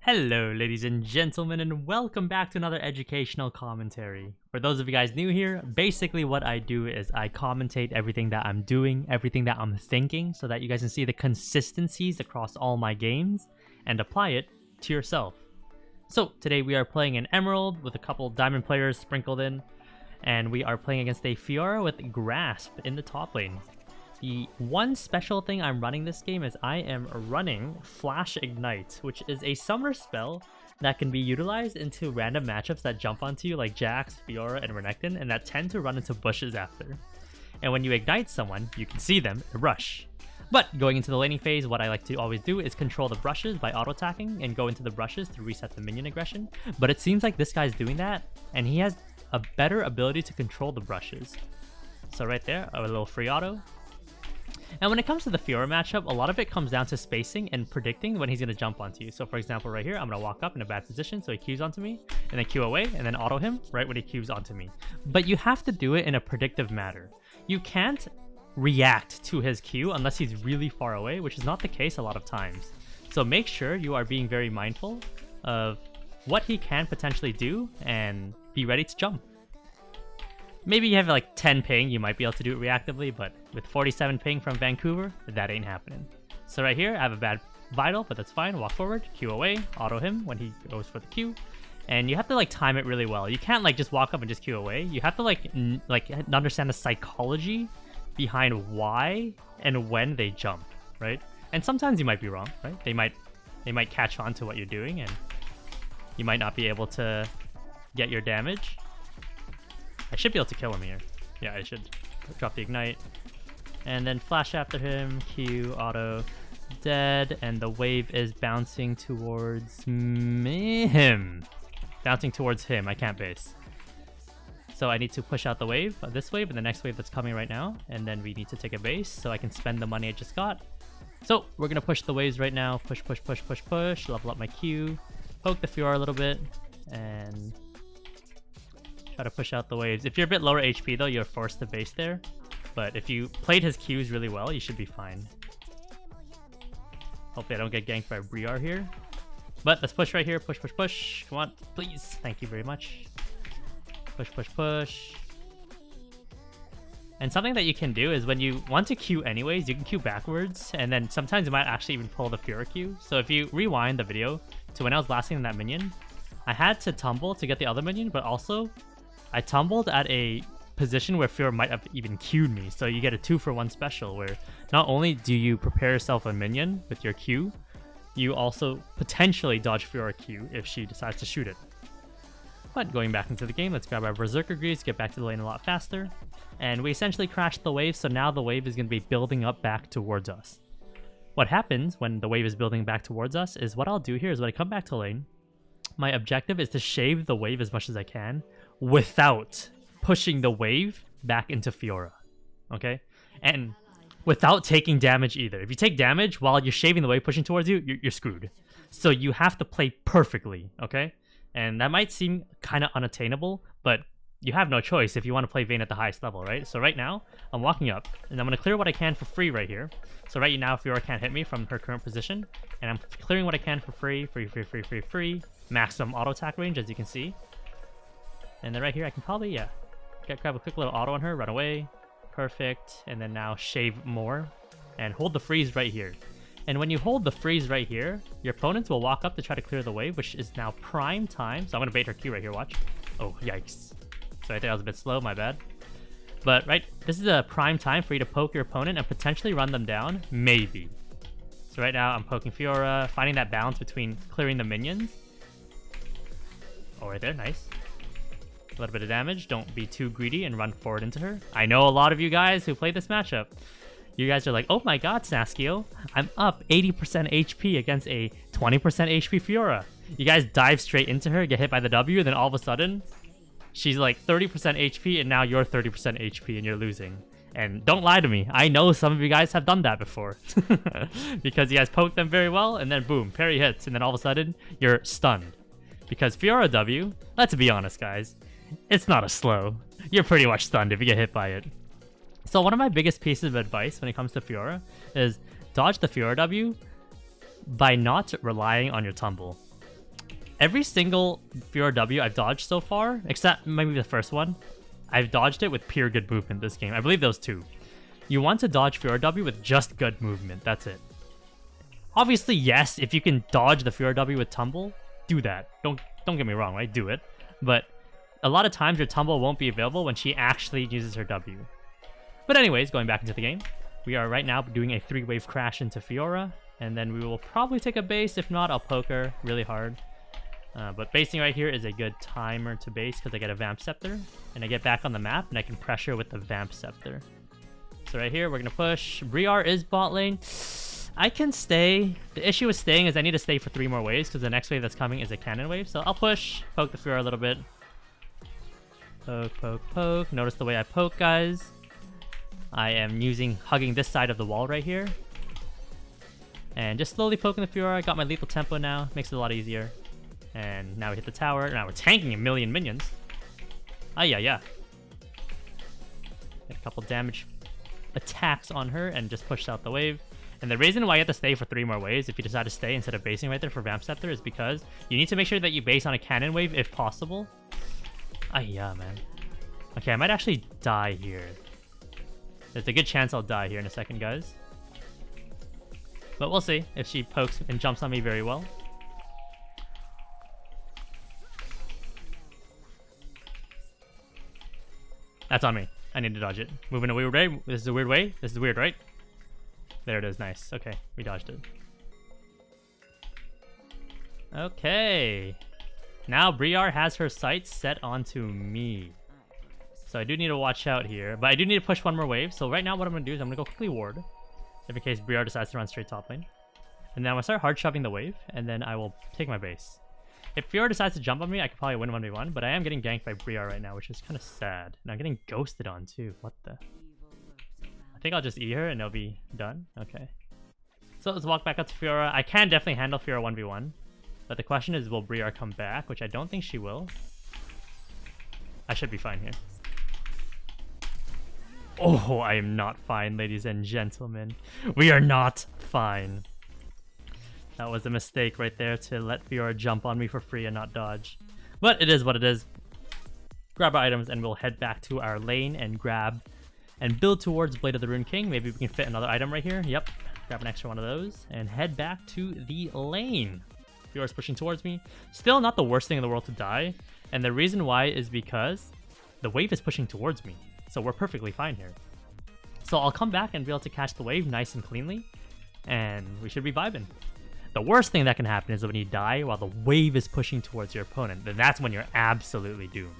Hello, ladies and gentlemen, and welcome back to another educational commentary. For those of you guys new here, basically what I do is I commentate everything that I'm doing, everything that I'm thinking, so that you guys can see the consistencies across all my games and apply it to yourself. So today we are playing an Emerald with a couple Diamond players sprinkled in, and we are playing against a Fiora with Grasp in the top lane. The one special thing I'm running this game is I am running Flash Ignite, which is a summer spell that can be utilized into random matchups that jump onto you like Jax, Fiora, and Renekton, and that tend to run into bushes after. And when you ignite someone, you can see them and rush. But going into the laning phase, what I like to always do is control the brushes by auto-attacking and go into the brushes to reset the minion aggression. But it seems like this guy's doing that, and he has a better ability to control the brushes. So right there, a little free auto. And when it comes to the Fiora matchup, a lot of it comes down to spacing and predicting when he's going to jump onto you. So for example, right here, I'm going to walk up in a bad position, so he Qs onto me, and then Q away, and then auto him right when he Qs onto me. But you have to do it in a predictive manner. You can't react to his Q unless he's really far away, which is not the case a lot of times. So make sure you are being very mindful of what he can potentially do and be ready to jump. Maybe you have like 10 ping, you might be able to do it reactively, but with 47 ping from Vancouver, that ain't happening. So right here, I have a bad Vital, but that's fine. Walk forward, Q away, auto him when he goes for the Q. And you have to like time it really well. You can't like just walk up and just Q away. You have to like understand the psychology behind why and when they jump, right? And sometimes you might be wrong, right? They might catch on to what you're doing and you might not be able to get your damage. I should be able to kill him here. Yeah, I should drop the ignite. And then flash after him, Q, auto, dead, and the wave is bouncing towards him. Bouncing towards him, I can't base. So I need to push out the wave, this wave, and the next wave that's coming right now. And then we need to take a base so I can spend the money I just got. So we're gonna push the waves right now. Push, push, push, push, push. Level up my Q. Poke the Fiora a little bit. And try to push out the waves. If you're a bit lower HP though, you're forced to base there. But if you played his Qs really well, you should be fine. Hopefully I don't get ganked by Briar here. But let's push right here. Push, push, push. Come on, please. Thank you very much. Push, push, push. And something that you can do is when you want to Q anyways, you can Q backwards. And then sometimes you might actually even pull the Fiora Q. So if you rewind the video to when I was blasting that minion, I had to tumble to get the other minion, but also I tumbled at a position where Fiora might have even Q'd me, so you get a 2-for-1 special where not only do you prepare yourself a minion with your Q, you also potentially dodge Fiora Q if she decides to shoot it. But going back into the game, let's grab our Berserker Grease, get back to the lane a lot faster, and we essentially crashed the wave, so now the wave is going to be building up back towards us. What happens when the wave is building back towards us is what I'll do here is when I come back to lane, my objective is to shave the wave as much as I can without pushing the wave back into Fiora, okay? And without taking damage either. If you take damage while you're shaving the wave pushing towards you, you're screwed. So you have to play perfectly, okay? And that might seem kind of unattainable, but you have no choice if you want to play Vayne at the highest level, right? So right now, I'm walking up, and I'm going to clear what I can for free right here. So right now, Fiora can't hit me from her current position, and I'm clearing what I can for free, free. Maximum auto attack range, as you can see. And then right here, I can probably, grab a quick little auto on her, run away. Perfect. And then now shave more. And hold the freeze right here. And when you hold the freeze right here, your opponents will walk up to try to clear the wave, which is now prime time. So I'm going to bait her Q right here, watch. Oh, yikes. So I think I was a bit slow, my bad. But, right, this is a prime time for you to poke your opponent and potentially run them down. Maybe. So right now, I'm poking Fiora, finding that balance between clearing the minions. Oh, right there, nice. A little bit of damage. Don't be too greedy and run forward into her. I know a lot of you guys who play this matchup. You guys are like, oh my god, Saskio, I'm up 80% HP against a 20% HP Fiora. You guys dive straight into her, get hit by the W, and then all of a sudden, she's like 30% HP, and now you're 30% HP, and you're losing. And don't lie to me. I know some of you guys have done that before. Because you guys poked them very well, and then boom, parry hits, and then all of a sudden, you're stunned. Because Fiora W, let's be honest, guys, it's not a slow. You're pretty much stunned if you get hit by it. So one of my biggest pieces of advice when it comes to Fiora is dodge the Fiora W by not relying on your tumble. Every single Fiora W I've dodged so far, except maybe the first one, I've dodged it with pure good movement this game. I believe those two. You want to dodge Fiora W with just good movement. That's it. Obviously, yes, if you can dodge the Fiora W with tumble, do that. Don't get me wrong, right? Do it. But a lot of times your tumble won't be available when she actually uses her W. But anyways, going back into the game, we are right now doing a 3-wave crash into Fiora, and then we will probably take a base. If not, I'll poke her really hard. But basing right here is a good timer to base because I get a Vamp Scepter, and I get back on the map, and I can pressure with the Vamp Scepter. So right here, we're going to push. Briar is bot lane. I can stay. The issue with staying is I need to stay for 3 more waves because the next wave that's coming is a cannon wave. So I'll push, poke the Fiora a little bit. Poke, poke, poke. Notice the way I poke, guys. I am hugging this side of the wall right here. And just slowly poking the Fiora. I got my lethal tempo now. Makes it a lot easier. And now we hit the tower. Now we're tanking a million minions. Yeah. Get a couple damage attacks on her and just pushed out the wave. And the reason why you have to stay for 3 more waves if you decide to stay instead of basing right there for Vamp Scepter is because you need to make sure that you base on a cannon wave if possible. Yeah, man. Okay, I might actually die here. There's a good chance I'll die here in a second, guys. But we'll see if she pokes and jumps on me very well. That's on me. I need to dodge it. Moving a weird way. This is a weird way. This is weird, right? There it is. Nice. Okay, we dodged it. Okay. Now Briar has her sights set onto me. So I do need to watch out here. But I do need to push 1 more wave. So right now what I'm going to do is I'm going to go quickly ward. If in case Briar decides to run straight top lane. And then I'm going to start hard shoving the wave. And then I will take my base. If Fiora decides to jump on me, I could probably win 1v1, but I am getting ganked by Briar right now, which is kind of sad. And I'm getting ghosted on too. What the? I think I'll just E her and it'll be done. Okay. So let's walk back up to Fiora. I can definitely handle Fiora 1v1, but the question is, will Briar come back? Which I don't think she will. I should be fine here. Oh, I am not fine, ladies and gentlemen. We are not fine. That was a mistake right there to let Fiora jump on me for free and not dodge. But it is what it is. Grab our items and we'll head back to our lane and grab and build towards Blade of the Rune King. Maybe we can fit another item right here. Yep. Grab an extra one of those and head back to the lane. Fiora's pushing towards me. Still not the worst thing in the world to die. And the reason why is because the wave is pushing towards me. So we're perfectly fine here. So I'll come back and be able to catch the wave nice and cleanly. And we should be vibing. The worst thing that can happen is when you die while the wave is pushing towards your opponent. Then that's when you're absolutely doomed.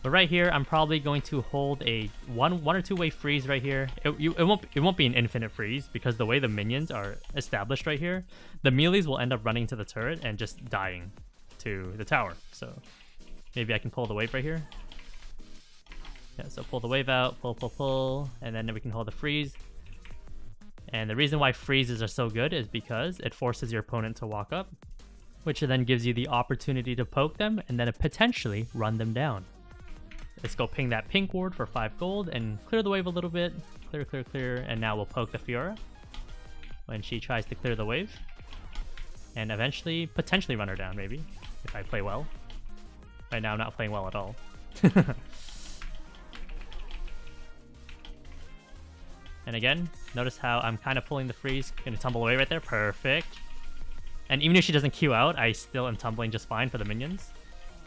But right here, I'm probably going to hold a one or two wave freeze right here. It won't be an infinite freeze because the way the minions are established right here, the melees will end up running to the turret and just dying to the tower. So maybe I can pull the wave right here. Yeah, so pull the wave out, pull, and then we can hold the freeze. And the reason why freezes are so good is because it forces your opponent to walk up, which then gives you the opportunity to poke them and then potentially run them down. Let's go ping that pink ward for 5 gold and clear the wave a little bit. Clear. And now we'll poke the Fiora when she tries to clear the wave. And eventually, potentially run her down maybe, if I play well. Right now I'm not playing well at all. And again, notice how I'm kind of pulling the freeze. Gonna tumble away right there. Perfect. And even if she doesn't Q out, I still am tumbling just fine for the minions.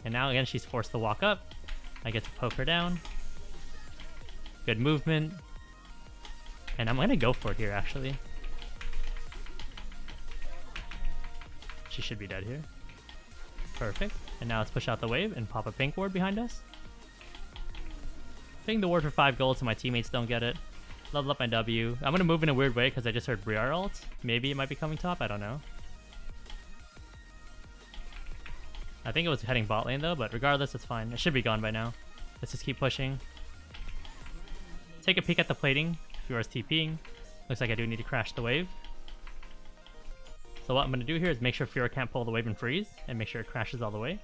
And now again, she's forced to walk up. I get to poke her down. Good movement. And I'm gonna go for it here, actually. She should be dead here. Perfect. And now let's push out the wave and pop a pink ward behind us. Ping the ward for 5 gold so my teammates don't get it. Level up my W. I'm gonna move in a weird way because I just heard Briar ult. Maybe it might be coming top, I don't know. I think it was heading bot lane though, but regardless, it's fine. It should be gone by now. Let's just keep pushing. Take a peek at the plating. Fiora's TPing. Looks like I do need to crash the wave. So what I'm gonna do here is make sure Fiora can't pull the wave and freeze, and make sure it crashes all the way.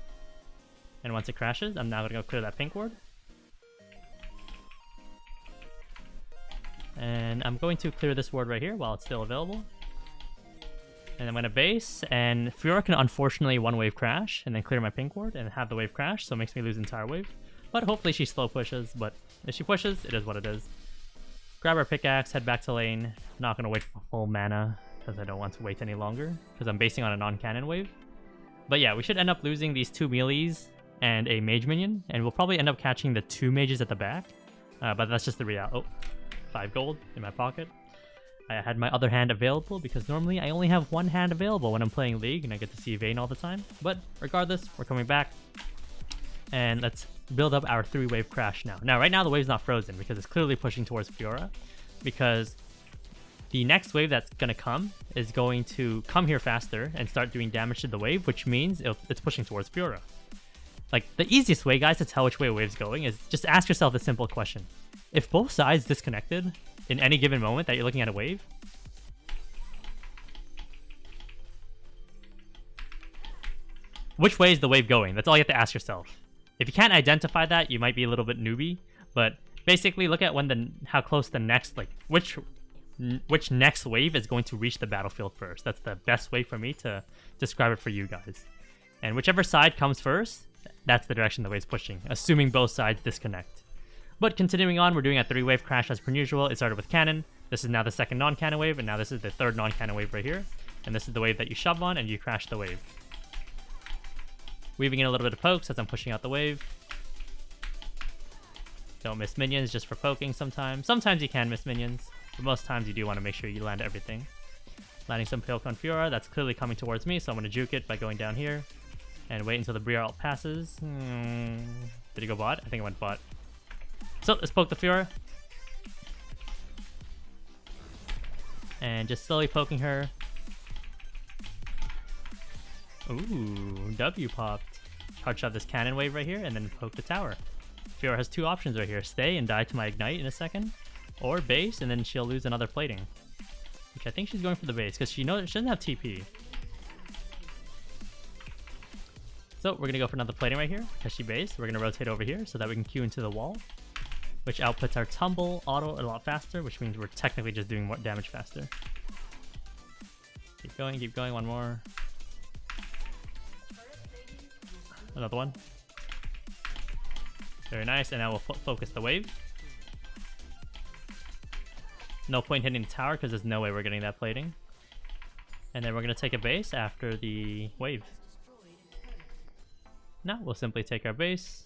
And once it crashes, I'm now gonna go clear that pink ward. And I'm going to clear this ward right here while it's still available. And I'm going to base, and Fiora can unfortunately one wave crash, and then clear my pink ward, and have the wave crash, so it makes me lose entire wave. But hopefully she slow pushes, but if she pushes, it is what it is. Grab our pickaxe, head back to lane. Not going to wait for full mana, because I don't want to wait any longer, because I'm basing on a non-cannon wave. But yeah, we should end up losing these 2 melees and a mage minion, and we'll probably end up catching the 2 mages at the back. But that's just the reality. Oh, 5 gold in my pocket. I had my other hand available because normally I only have 1 hand available when I'm playing League and I get to see Vayne all the time. But regardless, we're coming back. And let's build up our 3-wave crash now. Now, right now the wave's not frozen because it's clearly pushing towards Fiora. Because the next wave that's going to come is going to come here faster and start doing damage to the wave, which means it's pushing towards Fiora. Like, the easiest way, guys, to tell which way a wave's going is just ask yourself this simple question. If both sides disconnected in any given moment that you're looking at a wave, which way is the wave going? That's all you have to ask yourself. If you can't identify that, you might be a little bit newbie, but basically look at how close the next, like, which next wave is going to reach the battlefield first. That's the best way for me to describe it for you guys. And whichever side comes first, that's the direction the wave's pushing, assuming both sides disconnect. But continuing on, we're doing a 3-wave crash as per usual. It started with cannon. This is now the second non-cannon wave, and now this is the third non-cannon wave right here. And this is the wave that you shove on and you crash the wave. Weaving in a little bit of pokes as I'm pushing out the wave. Don't miss minions just for poking sometimes. Sometimes you can miss minions, but most times you do want to make sure you land everything. Landing some poke on Fiora. That's clearly coming towards me, so I'm going to juke it by going down here. And wait until the Briar ult passes. Did he go bot? I think it went bot. So let's poke the Fiora. And just slowly poking her. Ooh, W popped. Hard shove this cannon wave right here and then poke the tower. Fiora has 2 options right here. Stay and die to my ignite in a second. Or base and then she'll lose another plating. Which I think she's going for the base because she doesn't have TP. So we're going to go for another plating right here because she based. We're going to rotate over here so that we can queue into the wall, which outputs our tumble auto a lot faster, which means we're technically just doing more damage faster. Keep going, one more. Another one. Very nice, and now we'll focus the wave. No point hitting the tower because there's no way we're getting that plating. And then we're going to take a base after the wave. Now we'll simply take our base.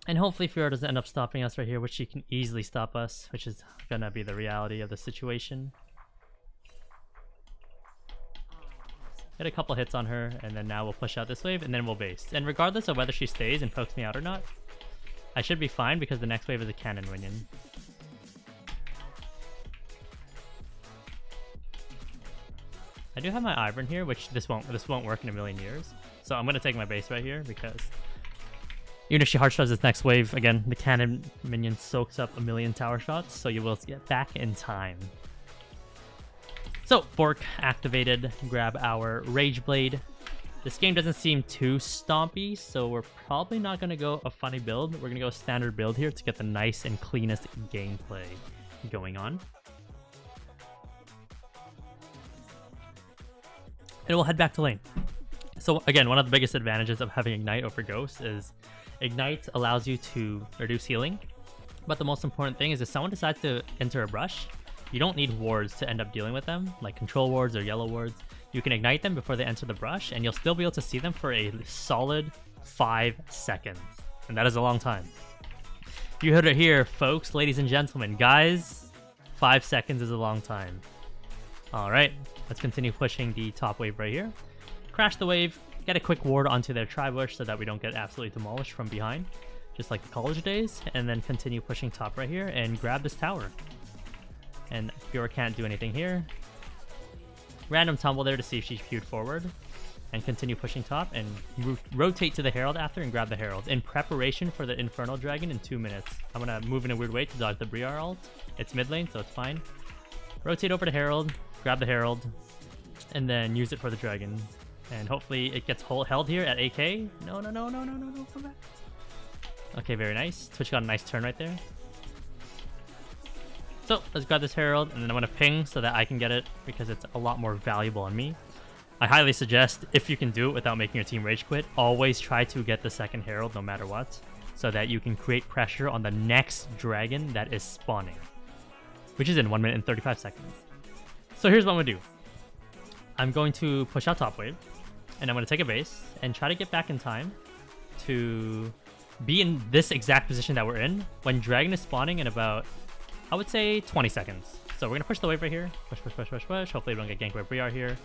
And hopefully Fiora doesn't end up stopping us right here, which she can easily stop us, which is gonna be the reality of the situation. Get a couple hits on her, and then now we'll push out this wave, and then we'll base. And regardless of whether she stays and pokes me out or not, I should be fine because the next wave is a cannon minion. I do have my Ivern here, which this won't work in a million years. So I'm gonna take my base right here because even if she hard shoves this next wave, again, the cannon minion soaks up a million tower shots, so you will get back in time. So, Fork activated, grab our Rage Blade. This game doesn't seem too stompy, so we're probably not going to go a funny build. We're going to go standard build here to get the nice and cleanest gameplay going on. And we'll head back to lane. So again, one of the biggest advantages of having Ignite over Ghost is Ignite allows you to reduce healing. But the most important thing is if someone decides to enter a brush, you don't need wards to end up dealing with them, like control wards or yellow wards. You can ignite them before they enter the brush, and you'll still be able to see them for a solid 5 seconds. And that is a long time. You heard it here, folks, ladies and gentlemen. Guys, 5 seconds is a long time. Alright, let's continue pushing the top wave right here. Crash the wave, get a quick ward onto their tri-bush so that we don't get absolutely demolished from behind, just like the college days, and then continue pushing top right here and grab this tower. And Fiora can't do anything here. Random tumble there to see if she queued forward. And continue pushing top and rotate to the Herald after and grab the Herald in preparation for the Infernal Dragon in 2 minutes. I'm going to move in a weird way to dodge the Briar ult. It's mid lane, so it's fine. Rotate over to Herald, grab the Herald, and then use it for the Dragon. And hopefully it gets held here at AK. No, come back. Okay, very nice. Twitch got a nice turn right there. So let's grab this Herald, and then I'm going to ping so that I can get it because it's a lot more valuable on me. I highly suggest, if you can do it without making your team rage quit, always try to get the second Herald no matter what, so that you can create pressure on the next dragon that is spawning, which is in 1 minute and 35 seconds. So here's what I'm going to do. I'm going to push out top wave, and I'm going to take a base and try to get back in time to be in this exact position that we're in when dragon is spawning in about, I would say, 20 seconds. So we're going to push the wave right here. Push, push, push, push, push. Hopefully we don't get ganked by Briar here.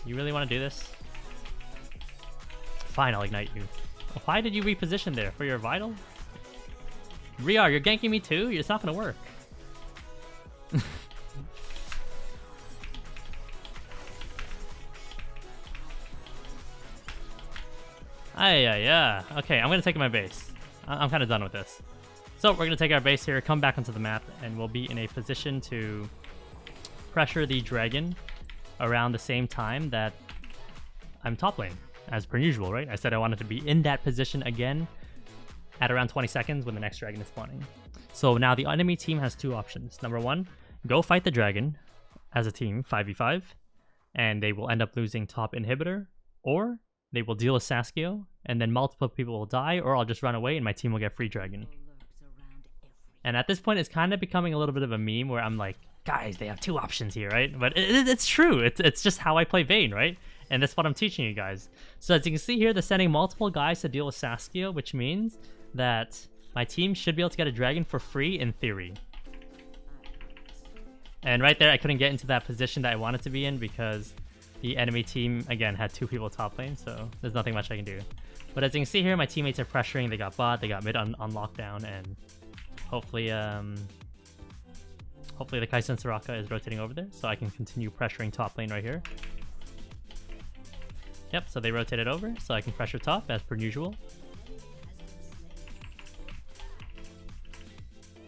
You really want to do this? Fine, I'll ignite you. Why did you reposition there? For your vital? Briar, you're ganking me too? It's not going to work. Yeah. Okay, I'm going to take my base. I'm kind of done with this. So we're going to take our base here, come back onto the map, and we'll be in a position to pressure the dragon around the same time that I'm top lane, as per usual, right? I said I wanted to be in that position again at around 20 seconds when the next dragon is spawning. So now the enemy team has two options. Number one, go fight the dragon as a team, 5v5, and they will end up losing top inhibitor, or they will deal a Saskio, and then multiple people will die, or I'll just run away and my team will get free dragon. And at this point, it's kind of becoming a little bit of a meme where I'm like, guys, they have two options here, right? But it's true. It's just how I play Vayne, right? And that's what I'm teaching you guys. So as you can see here, they're sending multiple guys to deal with Saskio, which means that my team should be able to get a dragon for free in theory. And right there, I couldn't get into that position that I wanted to be in because the enemy team, again, had two people top lane, so there's nothing much I can do. But as you can see here, my teammates are pressuring. They got bot, they got mid on lockdown, and hopefully the Kai'Sa and Soraka is rotating over there, so I can continue pressuring top lane right here. Yep, so they rotated over, so I can pressure top as per usual.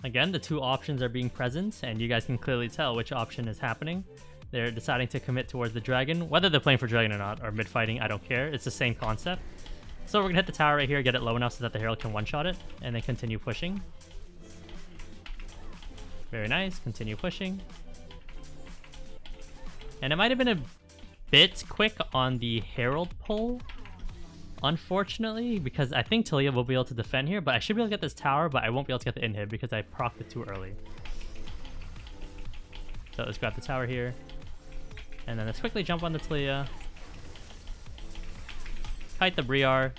Again, the two options are being present, and you guys can clearly tell which option is happening. They're deciding to commit towards the dragon. Whether they're playing for dragon or not, or mid-fighting, I don't care. It's the same concept. So we're going to hit the tower right here, get it low enough so that the Herald can one-shot it, and then continue pushing. Very nice. Continue pushing. And it might have been a bit quick on the Herald pull, unfortunately, because I think Talia will be able to defend here, but I should be able to get this tower, but I won't be able to get the inhib because I procced it too early. So let's grab the tower here. And then let's quickly jump on the Talia. Kite the Briar,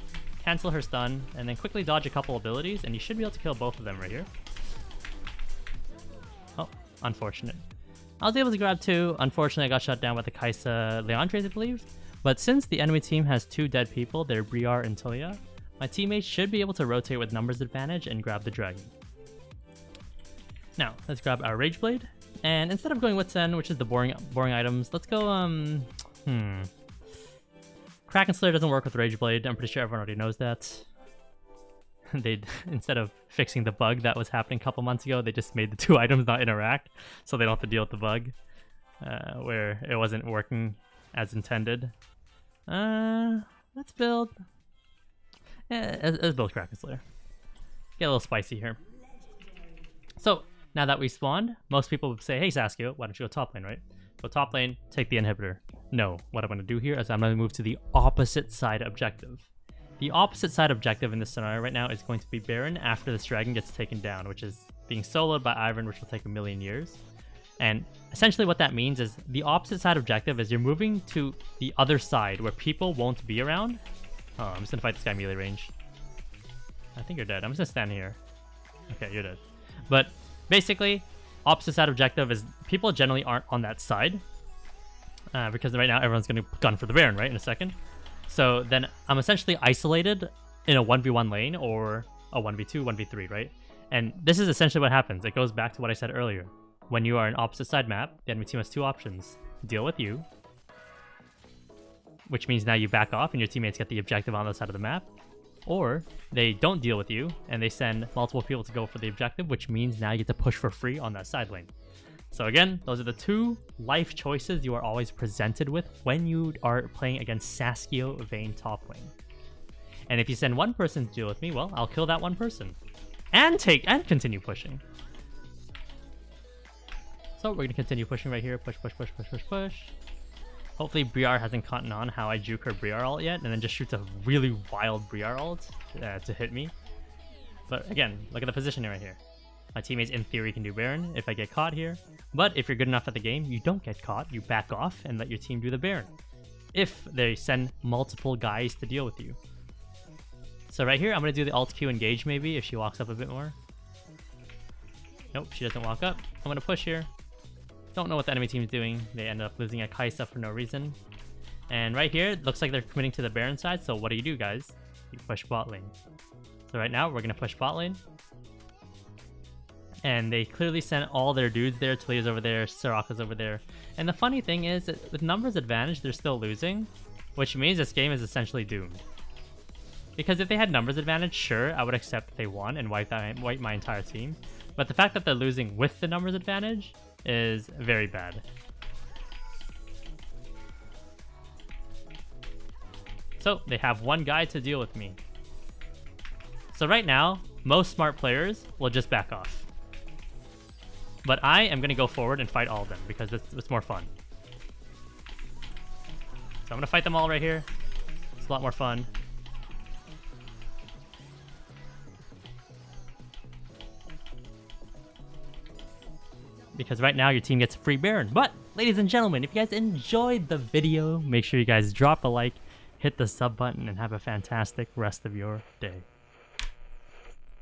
cancel her stun, and then quickly dodge a couple abilities, and you should be able to kill both of them right here. Oh, unfortunate. I was able to grab two. Unfortunately, I got shut down by the Kai'Sa Leandres, I believe. But since the enemy team has two dead people, they're Briar and Talia, my teammates should be able to rotate with numbers advantage and grab the dragon. Now, let's grab our Rage Blade. And instead of going with Sen, which is the boring items, let's go, Kraken Slayer doesn't work with Rage Blade. I'm pretty sure everyone already knows that. Instead of fixing the bug that was happening a couple months ago, they just made the two items not interact, so they don't have to deal with the bug, where it wasn't working as intended. Let's build... let's build Kraken Slayer. Get a little spicy here. So, now that we spawned, most people would say, hey Saskio, why don't you go top lane, right? Go top lane, take the inhibitor. No, what I'm going to do here is I'm going to move to the opposite side objective. The opposite side objective in this scenario right now is going to be Baron after this dragon gets taken down, which is being soloed by Ivern, which will take 1,000,000 years. And essentially what that means is the opposite side objective is you're moving to the other side where people won't be around. Oh, I'm just going to fight this guy melee range. I think you're dead. I'm just going to stand here. Okay, you're dead. But basically, opposite side objective is people generally aren't on that side. Because right now everyone's going to gun for the Baron, right, in a second. So then I'm essentially isolated in a 1v1 lane or a 1v2, 1v3, right? And this is essentially what happens. It goes back to what I said earlier. When you are an opposite side map, the enemy team has two options. Deal with you, which means now you back off and your teammates get the objective on the side of the map. Or they don't deal with you and they send multiple people to go for the objective, which means now you get to push for free on that side lane. So again, those are the two life choices you are always presented with when you are playing against Saskio Vayne top lane. And if you send one person to deal with me, well, I'll kill that one person. And continue pushing. So we're gonna continue pushing right here. Push, push, push, push, push, push. Hopefully Briar hasn't caught on how I juke her Briar ult yet, and then just shoots a really wild Briar ult to hit me. But again, look at the positioning right here. My teammates in theory can do Baron if I get caught here. But if you're good enough at the game, you don't get caught. You back off and let your team do the Baron. If they send multiple guys to deal with you. So right here, I'm going to do the alt Q engage maybe if she walks up a bit more. Nope, she doesn't walk up. I'm going to push here. Don't know what the enemy team's doing. They end up losing a Kaisa for no reason. And right here, it looks like they're committing to the Baron side. So what do, guys? You push bot lane. So right now, we're going to push bot lane. And they clearly sent all their dudes there. Talia's over there, Soraka's over there. And the funny thing is that with numbers advantage, they're still losing. Which means this game is essentially doomed. Because if they had numbers advantage, sure, I would accept that they won and wipe my entire team. But the fact that they're losing with the numbers advantage is very bad. So they have one guy to deal with me. So right now, most smart players will just back off. But I am going to go forward and fight all of them because it's more fun. So I'm going to fight them all right here. It's a lot more fun. Because right now your team gets a free Baron. But, ladies and gentlemen, if you guys enjoyed the video, make sure you guys drop a like, hit the sub button, and have a fantastic rest of your day.